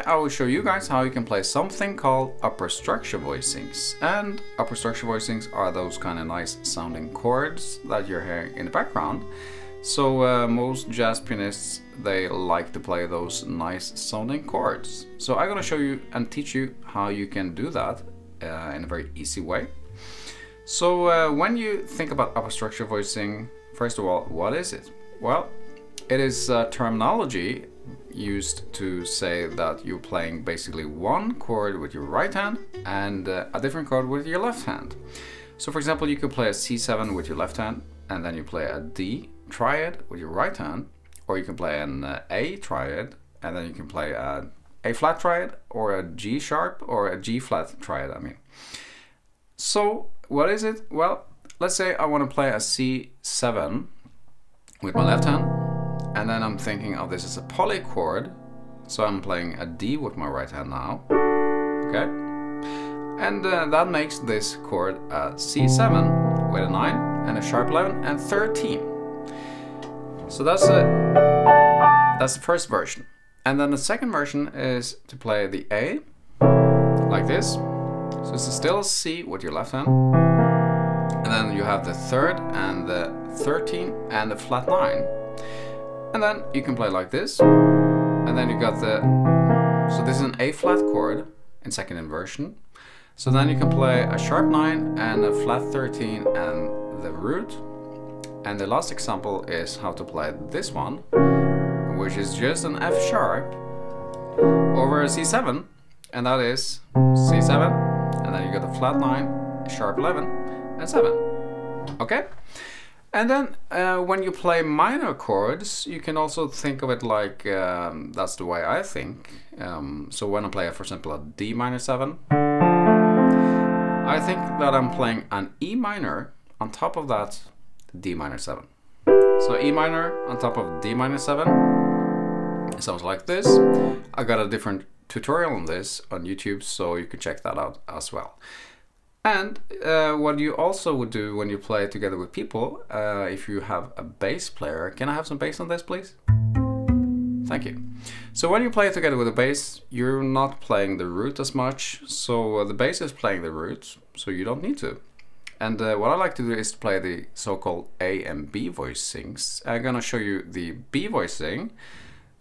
I will show you guys how you can play something called upper structure voicings. And upper structure voicings are those kind of nice sounding chords that you're hearing in the background. So most jazz pianists, they like to play those nice sounding chords. So I'm gonna show you and teach you how you can do that in a very easy way. So when you think about upper structure voicing, first of all, what is it? Well, it is terminology used to say that you're playing basically one chord with your right hand and a different chord with your left hand. So for example, you could play a C7 with your left hand and then you play a D triad with your right hand, or you can play an A triad and then you can play an A flat triad or a G sharp or a G flat triad, I mean. So what is it? Well, let's say I want to play a C7 with my left hand, and then I'm thinking of this as a polychord, so I'm playing a D with my right hand now, okay? And that makes this chord a C7 with a 9 and a sharp 11 and 13. So that's the first version. And then the second version is to play the A, like this. So this is still a C with your left hand. And then you have the third and the 13 and the flat 9. And then you can play like this. And then you got the... So this is an A flat chord in second inversion. So then you can play a sharp 9 and a flat 13 and the root. And the last example is how to play this one, which is just an F sharp over a C7. And that is C7. And then you got the flat 9, sharp 11 and 7. Okay? And then when you play minor chords, you can also think of it like, that's the way I think. So when I play, for example, a D minor 7, I think that I'm playing an E minor on top of that D minor 7. So E minor on top of D minor 7, it sounds like this. I got a different tutorial on this on YouTube, so you can check that out as well. And what you also would do when you play together with people, if you have a bass player, can I have some bass on this, please? Thank you. So when you play together with a bass, you're not playing the root as much, so the bass is playing the root, so you don't need to. And what I like to do is to play the so-called A and B voicings. I'm gonna show you the B voicing,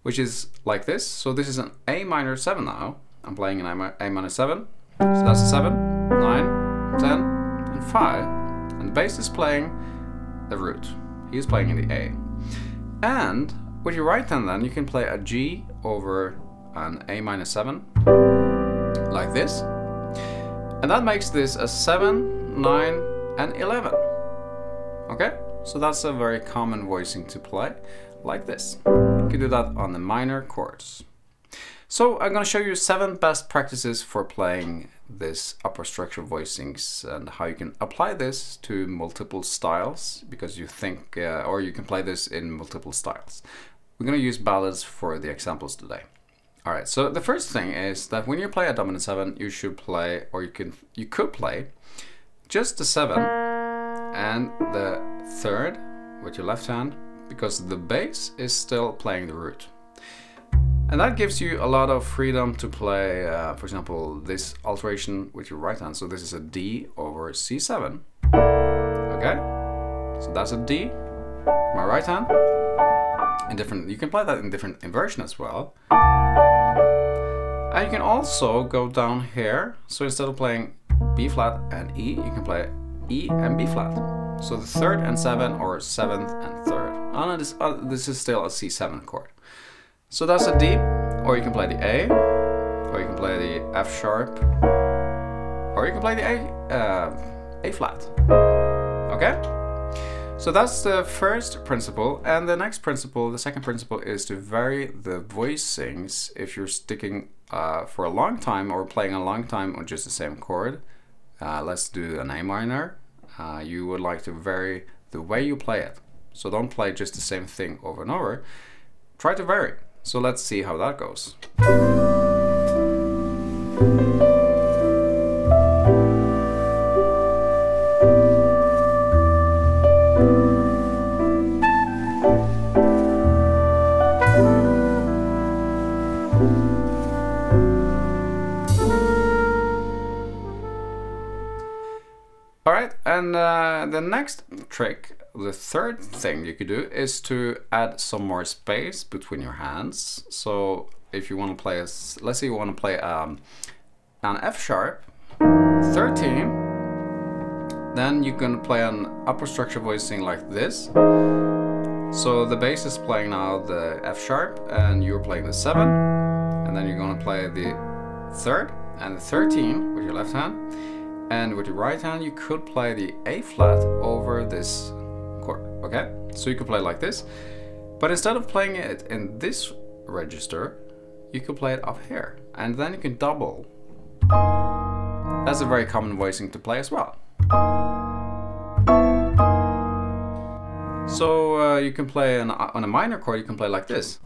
which is like this. So this is an A minor 7 now. I'm playing an A minor 7, so that's a 7, 9, 10 and 5, and the bass is playing the root. He is playing in the A. And with your right hand then you can play a G over an A minor 7 like this, and that makes this a 7, 9 and 11. Okay, so that's a very common voicing to play like this. You can do that on the minor chords. So I'm going to show you 7 best practices for playing this upper structure voicings and how you can apply this to multiple styles, because you think, or you can play this in multiple styles. We're going to use ballads for the examples today. Alright, so the first thing is that when you play a dominant 7, you should play, or you could play just the 7 and the third with your left hand, because the bass is still playing the root. And that gives you a lot of freedom to play, for example, this alteration with your right hand. So this is a D over C7. Okay? So that's a D, my right hand. You can play that in different inversion as well. And you can also go down here. So instead of playing B flat and E, you can play E and B flat. So the third and 7, or 7th and 3rd. And this is still a C7 chord. So that's a D, or you can play the A, or you can play the F sharp, or you can play the A flat. Okay? So that's the first principle, and the second principle is to vary the voicings. If you're sticking for a long time or playing a long time on just the same chord, let's do an A minor, you would like to vary the way you play it. So don't play just the same thing over and over, try to vary. So let's see how that goes. And the next trick, the third thing you could do, is to add some more space between your hands. So if you want to play, let's say you want to play an F sharp 13, then you can play an upper structure voicing like this. So the bass is playing now the F sharp and you're playing the 7, and then you're going to play the 3rd and the 13 with your left hand, and with your right hand you could play the A flat over this chord. Okay, so you could play like this, but instead of playing it in this register, you could play it up here, and then you can double. That's a very common voicing to play as well. So you can play on a minor chord, you can play like this.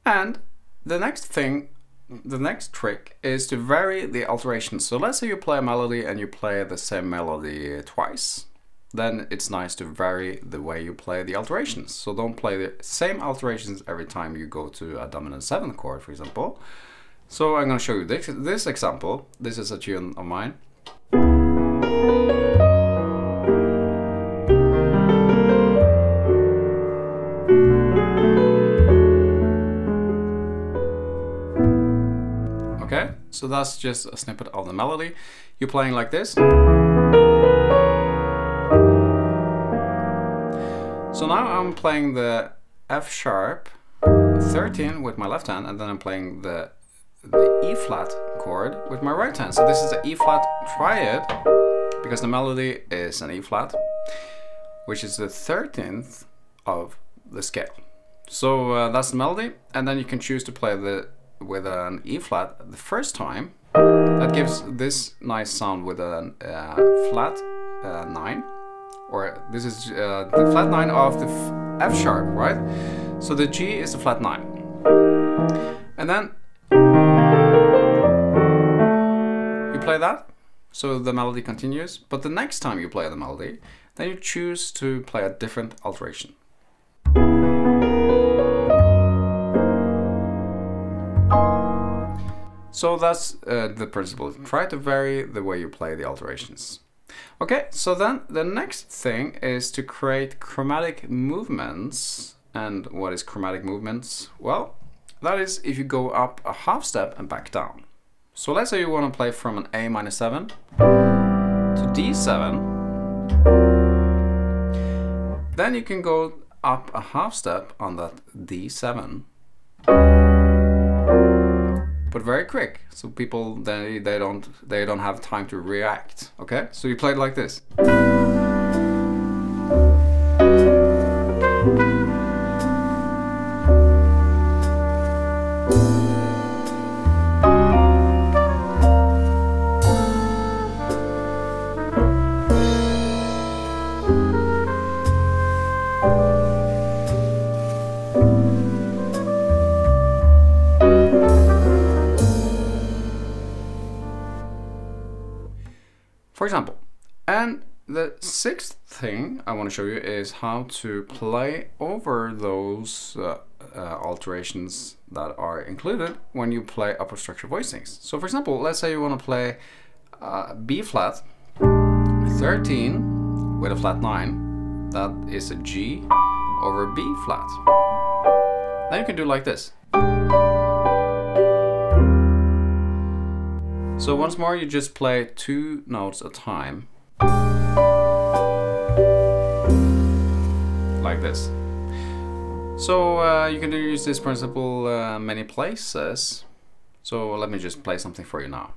And the next thing, the next trick is to vary the alterations. So let's say you play a melody and you play the same melody twice. Then it's nice to vary the way you play the alterations. So don't play the same alterations every time you go to a dominant 7th chord, for example. So I'm going to show you this example. This is a tune of mine. Okay, so that's just a snippet of the melody. You're playing like this. So now I'm playing the F sharp 13 with my left hand, and then I'm playing the E flat chord with my right hand. So this is the E flat triad, because the melody is an E flat, which is the 13th of the scale. So that's the melody, and then you can choose to play with an E flat the first time. That gives this nice sound with a flat 9. Or this is the flat 9 of the F sharp, right? So the G is the flat 9. And then you play that, so the melody continues. But the next time you play the melody, then you choose to play a different alteration. So that's the principle. Try to vary the way you play the alterations. Okay, so then the next thing is to create chromatic movements. And what is chromatic movements? Well, that is if you go up a half step and back down. So let's say you want to play from an A minor 7 to D7. Then you can go up a half step on that D7. But very quick, so people they don't have time to react. Okay, so you play it like this. For example. And the sixth thing I want to show you is how to play over those alterations that are included when you play upper structure voicings. So for example, let's say you want to play B flat 13 with a flat 9. That is a G over B flat. Then you can do like this. So once more, you just play 2 notes at a time. Like this. So you can use this principle many places. So let me just play something for you now.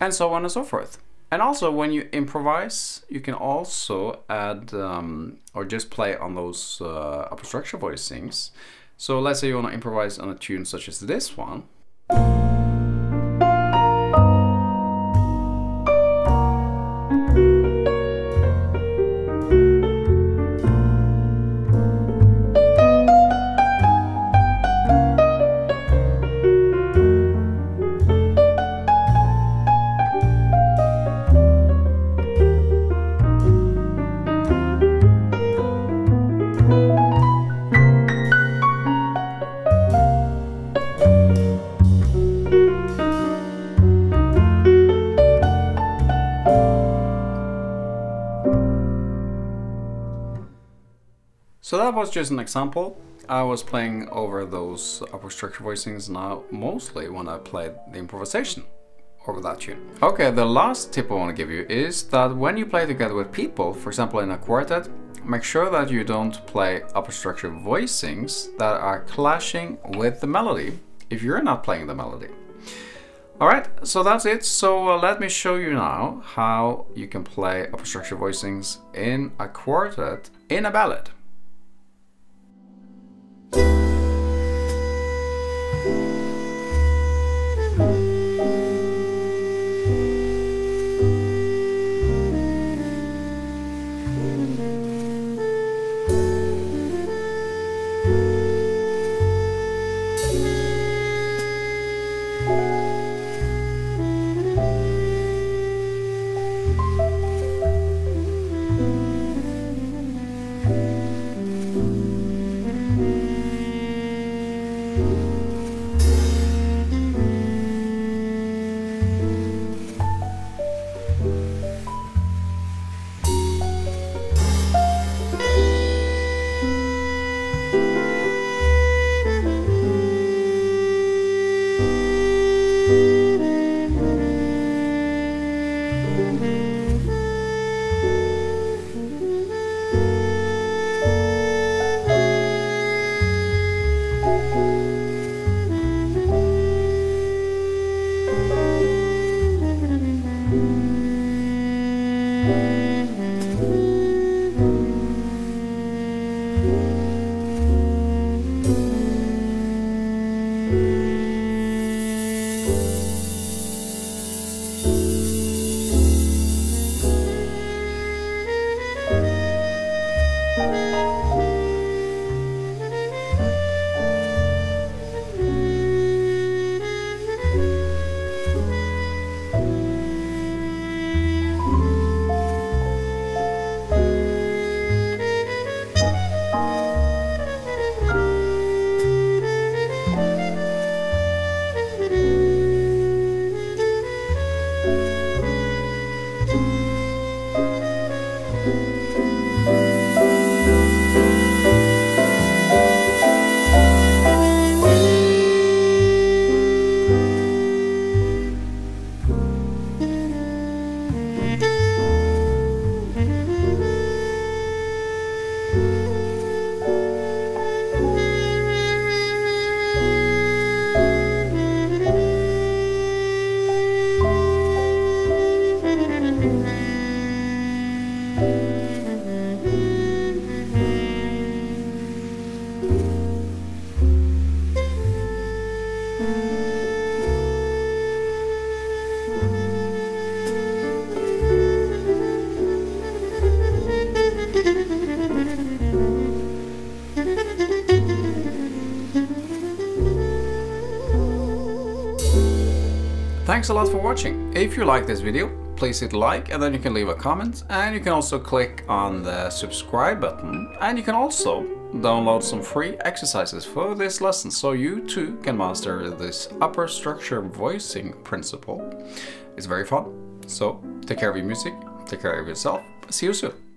And so on and so forth. And also when you improvise, you can also add or just play on those upper structure voicings. So let's say you want to improvise on a tune such as this one. So that was just an example. I was playing over those upper structure voicings now, mostly when I played the improvisation over that tune. Okay, the last tip I want to give you is that when you play together with people, for example in a quartet, make sure that you don't play upper structure voicings that are clashing with the melody if you're not playing the melody. Alright, so that's it. So let me show you now how you can play upper structure voicings in a quartet in a ballad. Thanks a lot for watching. If you like this video, please hit like and then you can leave a comment, and you can also click on the subscribe button, and you can also download some free exercises for this lesson so you too can master this upper structure voicing principle. It's very fun. So take care of your music, take care of yourself. See you soon.